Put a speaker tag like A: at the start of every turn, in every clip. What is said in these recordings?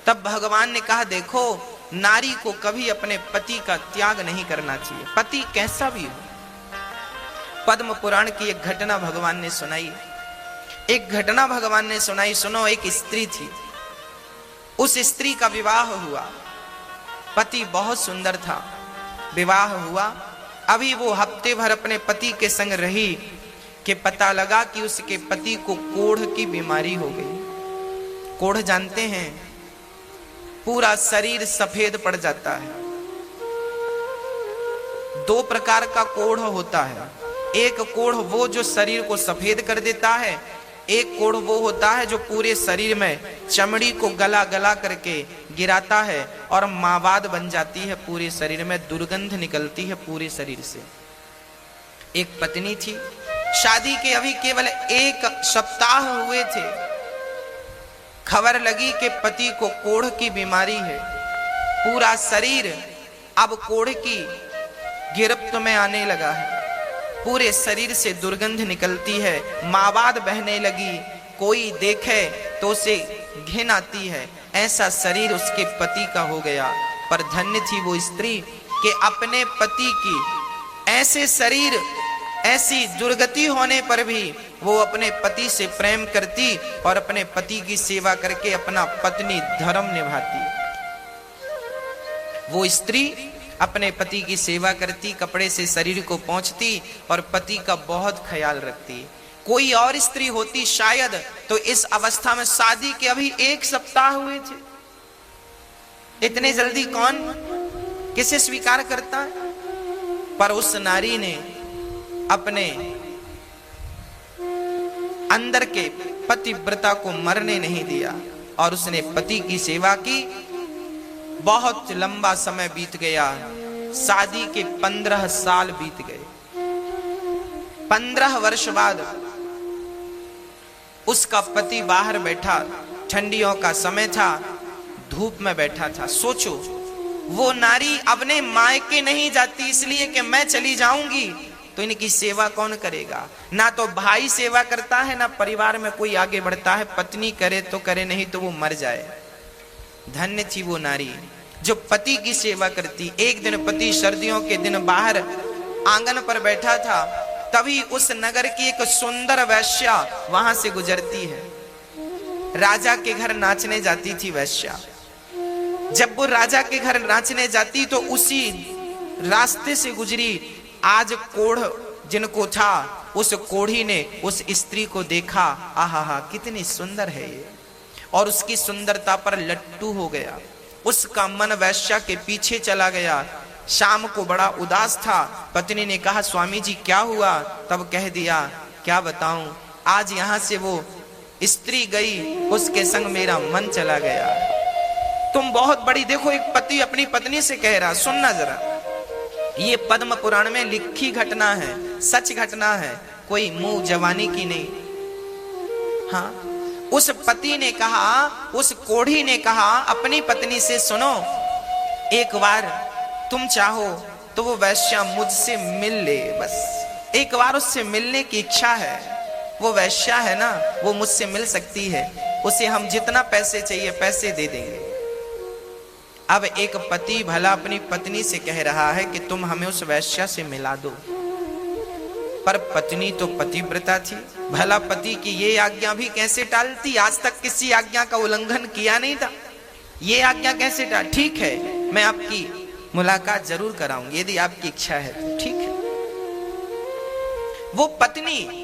A: तब भगवान ने कहा, देखो नारी को कभी अपने पति का त्याग नहीं करना चाहिए, पति कैसा भी हो। पद्म पुराण की एक घटना भगवान ने सुनाई, एक घटना भगवान ने सुनाई। सुनो, एक स्त्री थी, उस स्त्री का विवाह हुआ, पति बहुत सुंदर था, विवाह हुआ। अभी वो हफ्ते भर अपने पति के संग रही कि पता लगा कि उसके पति को कोढ़ की बीमारी हो गई। कोढ़ जानते हैं, पूरा शरीर सफेद पड़ जाता है। दो प्रकार का कोढ़ होता है, एक कोढ़ वो जो शरीर को सफेद कर देता है, एक कोढ़ वो होता है जो पूरे शरीर में चमड़ी को गला गला करके गिराता है और मावाद बन जाती है, पूरे शरीर में दुर्गंध निकलती है पूरे शरीर से। एक पत्नी थी, शादी के अभी केवल 1 सप्ताह हुए थे, खबर लगी कि पति को कोढ़ की बीमारी है, पूरा शरीर अब कोढ़ की गिरफ्त में आने लगा है, पूरे शरीर से दुर्गंध निकलती है, मावाद बहने लगी, कोई देखे तो उसे घिन आती है, ऐसा शरीर उसके पति का हो गया। पर धन्य थी वो स्त्री कि अपने पति की ऐसे शरीर, ऐसी दुर्गति होने पर भी वो अपने पति से प्रेम करती और अपने पति की सेवा करके अपना पत्नी धर्म निभाती। वो स्त्री अपने पति की सेवा करती, कपड़े से शरीर को पोंछती और पति का बहुत ख्याल रखती। कोई और स्त्री होती शायद तो इस अवस्था में, शादी के अभी 1 सप्ताह हुए थे, इतने जल्दी कौन किसे स्वीकार करता है। पर उस नारी ने अपने अंदर के पतिव्रता को मरने नहीं दिया और उसने पति की सेवा की। बहुत लंबा समय बीत गया, शादी के 15 साल बीत गए। 15 वर्ष बाद उसका पति बाहर बैठा, ठंडियों का समय था, धूप में बैठा था। सोचो, वो नारी अपने मायके नहीं जाती इसलिए कि मैं चली जाऊंगी तो इनकी सेवा कौन करेगा। ना तो भाई सेवा करता है, ना परिवार में कोई आगे बढ़ता है, पत्नी करे तो करे, नहीं तो वो मर जाए। धन्य थी वो नारी जो पति की सेवा करती। एक दिन पति सर्दियों के दिन बाहर आंगन पर बैठा था, तभी उस नगर की एक सुंदर वैश्या वहां से गुजरती है। राजा के घर नाचने जाती थी वैश्या। जब वो राजा के घर नाचने जाती तो उसी रास्ते से गुजरी। आज कोढ़ जिनको था, उस कोढ़ी ने उस स्त्री को देखा, आहा कितनी सुंदर है ये, और उसकी सुंदरता पर लट्टू हो गया। उसका मन वैश्या के पीछे चला गया। शाम को बड़ा उदास था। पत्नी ने कहा, स्वामी जी क्या हुआ? तब कह दिया, क्या बताऊं, आज यहां से वो स्त्री गई, उसके संग मेरा मन चला गया। तुम बहुत बड़ी, देखो एक पति अपनी पत्नी से कह रहा, सुनना जरा, ये पद्म पुराण में लिखी घटना है, सच घटना है, कोई मुंह जवानी की नहीं। हाँ, उस पति ने कहा, उस कोढ़ी ने कहा अपनी पत्नी से, सुनो एक बार तुम चाहो तो वो वैश्या मुझसे मिल ले, बस एक बार उससे मिलने की इच्छा है। वो वैश्या है ना, वो मुझसे मिल सकती है, उसे हम जितना पैसे चाहिए पैसे दे देंगे। अब एक पति भला अपनी पत्नी से कह रहा है कि तुम हमें उस वैश्या से मिला दो, पर पत्नी तो पतिव्रता थी, भला पति की ये आज्ञा भी कैसे टालती? आज तक किसी आज्ञा का उल्लंघन किया नहीं था, ये आज्ञा कैसे टाल? ठीक है, मैं आपकी मुलाकात जरूर कराऊंगी, यदि आपकी इच्छा है तो ठीक है। वो पत्नी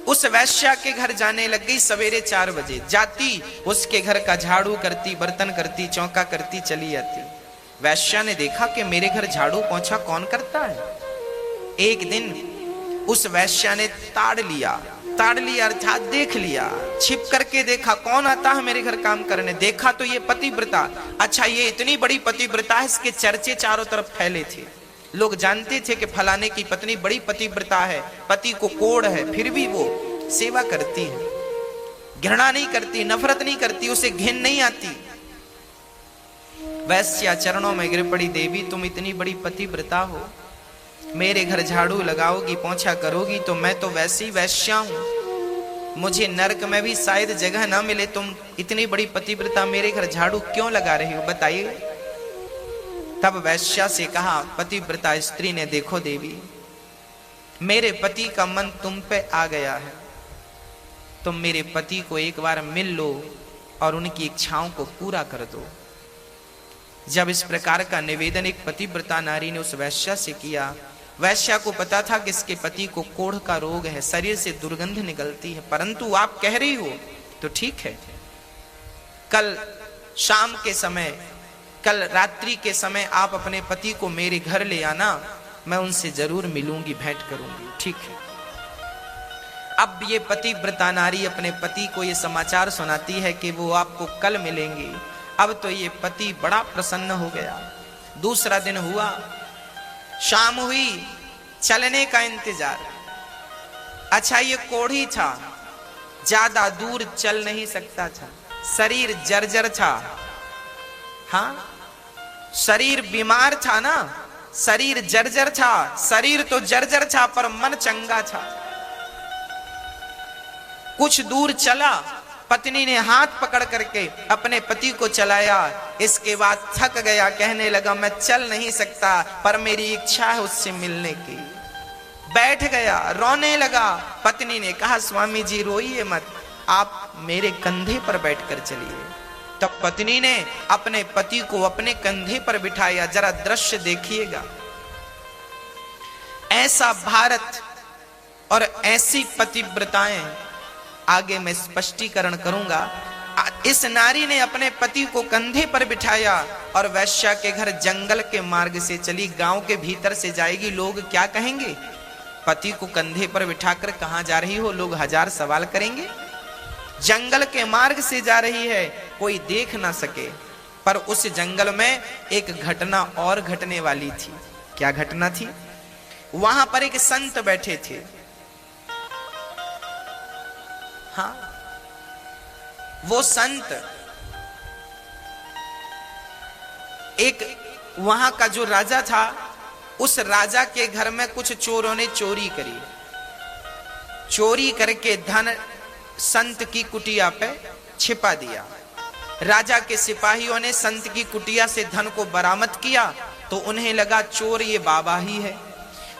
A: उस वैश्या के घर जाने लग गई। सवेरे 4 बजे जाती, उसके घर का झाड़ू करती, बर्तन करती, चौका करती, चली जाती। वैश्या ने देखा कि मेरे घर झाड़ू पोंछा कौन करता है। एक दिन उस वैश्या ने ताड़ लिया अर्थात देख लिया, छिप करके देखा कौन आता है मेरे घर काम करने। देखा तो ये पतिव्रता, अच्छा ये इतनी बड़ी पतिव्रता है, इसके चर्चे चारों तरफ फैले थे। लोग जानते थे कि फलाने की पत्नी बड़ी पतिव्रता है, पति को कोढ़ है, फिर भी वो सेवा करती है, घृणा नहीं करती, नफरत नहीं करती, उसे घिन नहीं आती। वैश्या चरणों में गिर पड़ी, देवी तुम इतनी बड़ी पतिव्रता हो, मेरे घर झाड़ू लगाओगी, पोंछा करोगी, तो मैं तो वैसी वैश्या हूं, मुझे नरक में भी शायद जगह ना मिले। तुम इतनी बड़ी पतिव्रता मेरे घर झाड़ू क्यों लगा रही हो, बताइए। तब वैश्या से कहा पतिव्रता स्त्री ने, देखो देवी, मेरे पति का मन तुम पे आ गया है, तुम मेरे पति को एक बार मिल लो और उनकी इच्छाओं को पूरा कर दो। जब इस प्रकार का निवेदन एक पतिव्रता नारी ने उस वैश्या से किया, वैश्या को पता था कि इसके पति को कोढ़ का रोग है, शरीर से दुर्गंध निकलती है, परंतु आप कह रही हो तो ठीक है, कल शाम के समय, कल रात्रि के समय आप अपने पति को मेरे घर ले आना, मैं उनसे जरूर मिलूंगी, भेंट करूंगी। ठीक है। अब ये पतिव्रता नारी अपने पति को ये समाचार सुनाती है कि वो आपको कल मिलेंगी। अब तो ये पति बड़ा प्रसन्न हो गया। दूसरा दिन हुआ, शाम हुई, चलने का इंतजार। अच्छा, ये कोढ़ी था, ज्यादा दूर चल नहीं सकता था, शरीर जर्जर था। हाँ, शरीर बीमार था ना, शरीर जर्जर था, शरीर तो जर्जर था पर मन चंगा था। कुछ दूर चला, पत्नी ने हाथ पकड़ करके अपने पति को चलाया। इसके बाद थक गया, कहने लगा मैं चल नहीं सकता, पर मेरी इच्छा है उससे मिलने की। बैठ गया, रोने लगा। पत्नी ने कहा स्वामी जी रोइए मत, आप मेरे कंधे पर बैठकर चलिए। तब पत्नी ने अपने पति को अपने कंधे पर बिठाया। जरा दृश्य देखिएगा, ऐसा भारत और ऐसी पतिव्रताएं आगे मैं स्पष्टीकरण करूंगा। इस नारी ने अपने पति को कंधे पर बिठाया और वैश्या के घर जंगल के मार्ग से चली, गांव के भीतर से जाएगी। लोग क्या कहेंगे, पति को कंधे पर बिठाकर कहां जा रही हो, लोग हजार सवाल करेंगे। जंगल के मार्ग से जा रही है, कोई देख ना सके। पर उस जंगल में एक घटना और घटने वाली थी। क्या घटना थी? वहां पर एक संत बैठे थे। हाँ, वो संत, एक वहां का जो राजा था, उस राजा के घर में कुछ चोरों ने चोरी करी। चोरी करके धन संत की कुटिया पे छिपा दिया। राजा के सिपाहियों ने संत की कुटिया से धन को बरामद किया तो उन्हें लगा चोर ये बाबा ही है।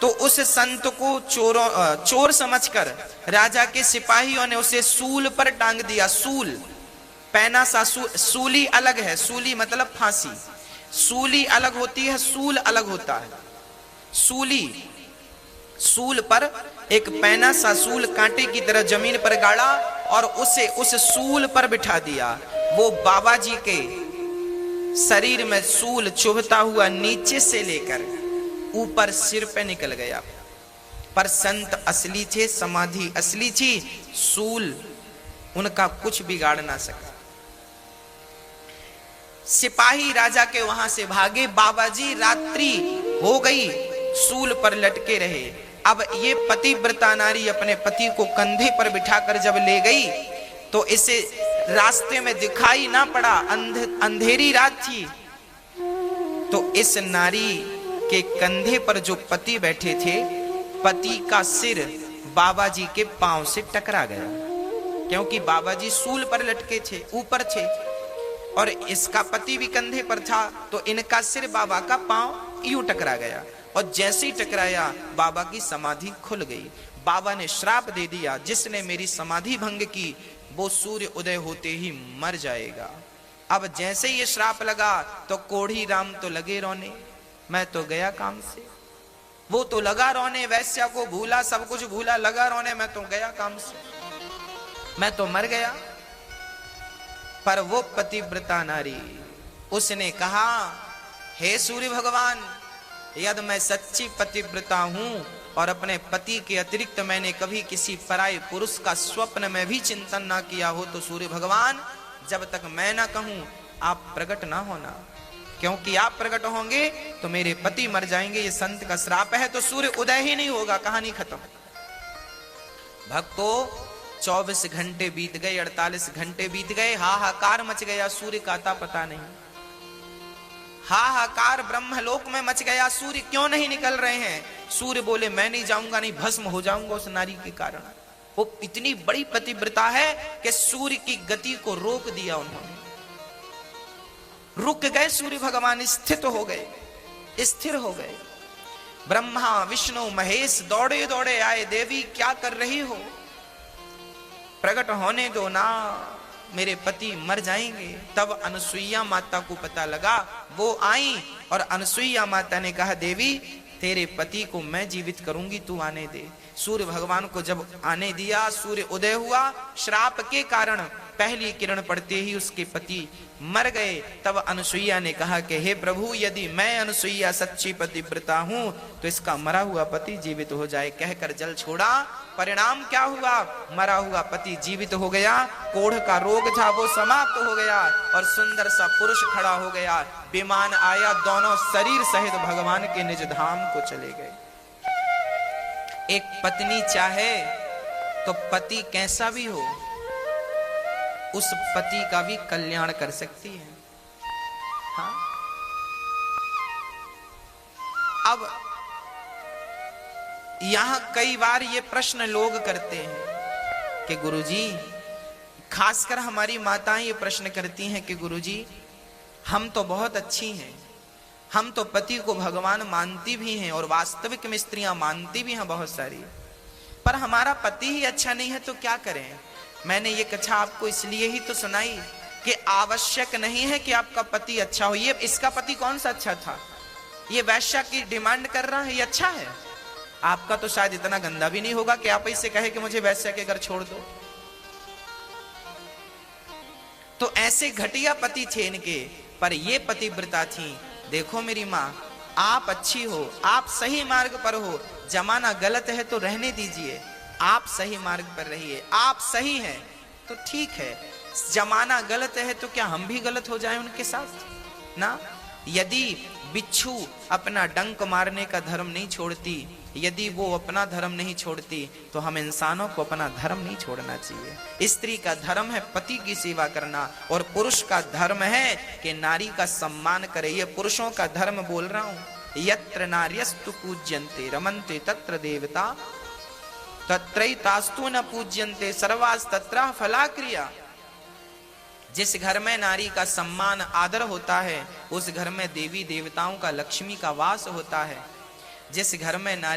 A: तो उस संत को चोर समझकर राजा के सिपाहियों ने उसे सूल पर टांग दिया। सूल, पैना सा सूली अलग है, सूली मतलब फांसी, सूली अलग होती है, सूल अलग होता है। सूल पर एक पैना सा सूल कांटे की तरह जमीन पर गाड़ा और उसे उस सूल पर बिठा दिया। वो बाबा जी के शरीर में सूल चुभता हुआ नीचे से लेकर ऊपर सिर पे निकल गया। पर संत असली थे, समाधि असली थी, सूल उनका कुछ बिगाड़ ना सका। सिपाही राजा के वहां से भागे। बाबा जी रात्रि हो गई, सूल पर लटके रहे। अब ये पतिव्रता नारी अपने पति को कंधे पर बिठाकर जब ले गई तो इसे रास्ते में दिखाई ना पड़ा, अंधेरी रात थी। तो इस नारी के कंधे पर जो पति बैठे थे, पति का सिर बाबा जी के पांव से टकरा गया, क्योंकि बाबा जी सूल पर लटके थे, ऊपर थे, और इसका पति भी कंधे पर था। तो इनका सिर बाबा का पांव यूं टकरा गया, और जैसे ही टकराया बाबा की समाधि खुल गई। बाबा ने श्राप दे दिया, जिसने मेरी समाधि भंग की वो सूर्य उदय होते ही मर जाएगा। अब जैसे ये श्राप लगा तो कोढ़ी राम तो लगे रोने, मैं तो गया काम से। वो तो लगा रोने, वैश्या को भूला, सब कुछ भूला, लगा रोने, मैं तो गया काम से, मैं तो मर गया। पर वो पतिव्रता नारी, उसने कहा हे सूर्य भगवान, यदि मैं सच्ची पतिव्रता हूं और अपने पति के अतिरिक्त मैंने कभी किसी पराये पुरुष का स्वप्न में भी चिंतन ना किया हो, तो सूर्य भगवान जब तक मैं ना कहूं आप प्रकट ना होना, क्योंकि आप प्रकट होंगे तो मेरे पति मर जाएंगे। ये संत का श्राप है, तो सूर्य उदय ही नहीं होगा, कहानी खत्म। भक्तों 24 घंटे बीत गए, 48 घंटे बीत गए, हाहाकार मच गया, सूर्य का आता पता नहीं। हाहाकार ब्रह्मलोक में मच गया, सूर्य क्यों नहीं निकल रहे हैं? सूर्य बोले मैं नहीं जाऊंगा, नहीं भस्म हो जाऊंगा उस नारी के कारण। वो इतनी बड़ी पतिव्रता है कि सूर्य की गति को रोक दिया उन्होंने, रुक गए सूर्य भगवान, स्थित हो गए, स्थिर हो गए। ब्रह्मा विष्णु महेश दौड़े दौड़े आए, देवी क्या कर रही हो, प्रकट होने दो ना, मेरे पति मर जाएंगे। तब अनसुईया माता को पता लगा, वो आई और अनसुईया माता ने कहा, देवी तेरे पति को मैं जीवित करूंगी, तू आने दे। सूर्य भगवान को जब आने दिया, सूर्य उदय हुआ, श्राप के कारण पहली किरण पड़ते ही उसके पति मर गए। तब अनसुईया ने कहा कि हे प्रभु, यदि मैं अनसुईया सच्ची पतिव्रता हूं तो इसका मरा हुआ पति जीवित हो जाए। कहकर जल छोड़ा, परिणाम क्या हुआ, मरा हुआ पति जीवित हो गया, कोढ़ का रोग था वो समाप्त हो गया और सुंदर सा पुरुष खड़ा हो गया। विमान आया, दोनों शरीर सहित भगवान के निज धाम को चले गए। एक पत्नी चाहे तो पति कैसा भी हो, उस पति का भी कल्याण कर सकती है। हाँ? अब यहां कई बार ये प्रश्न लोग करते हैं कि गुरुजी, खासकर हमारी माताएं ये प्रश्न करती हैं कि गुरुजी, हम तो बहुत अच्छी हैं, हम तो पति को भगवान मानती भी हैं और वास्तविक में स्त्रियां मानती भी हैं बहुत सारी, पर हमारा पति ही अच्छा नहीं है तो क्या करें। मैंने ये कथा आपको इसलिए ही तो सुनाई कि आवश्यक नहीं है कि आपका पति अच्छा हो। ये इसका पति कौन सा अच्छा था, ये वैश्या की डिमांड कर रहा है, ये अच्छा है। आपका तो शायद इतना गंदा भी नहीं होगा कि आप इससे कहे कि मुझे वैश्या के घर छोड़ दो। तो ऐसे घटिया पति थे इनके, पर ये पतिव्रता थी। देखो मेरी माँ, आप अच्छी हो, आप सही मार्ग पर हो, जमाना गलत है तो रहने दीजिए, आप सही मार्ग पर रहिए, आप सही हैं तो ठीक है, जमाना गलत है तो क्या हम भी गलत हो जाएं उनके साथ ना। यदि बिच्छू अपना डंक मारने का धर्म नहीं छोड़ती, यदि वो अपना धर्म नहीं छोड़ती, तो हम इंसानों को अपना धर्म नहीं छोड़ना चाहिए। स्त्री का धर्म है पति की सेवा करना और पुरुष का धर्म है कि नारी का सम्मान करे। ये पुरुषों का धर्म बोल रहा हूं। यत्र नार्यस्तु पूज्यन्ते रमन्ते तत्र देवता तत्रैतास्तु न पूज्यन्ते सर्वास्तत्र फलाक्रिया। जिस घर में नारी का सम्मान आदर होता है, उस घर में देवी देवताओं का, लक्ष्मी का वास होता है। जिस घर में नारी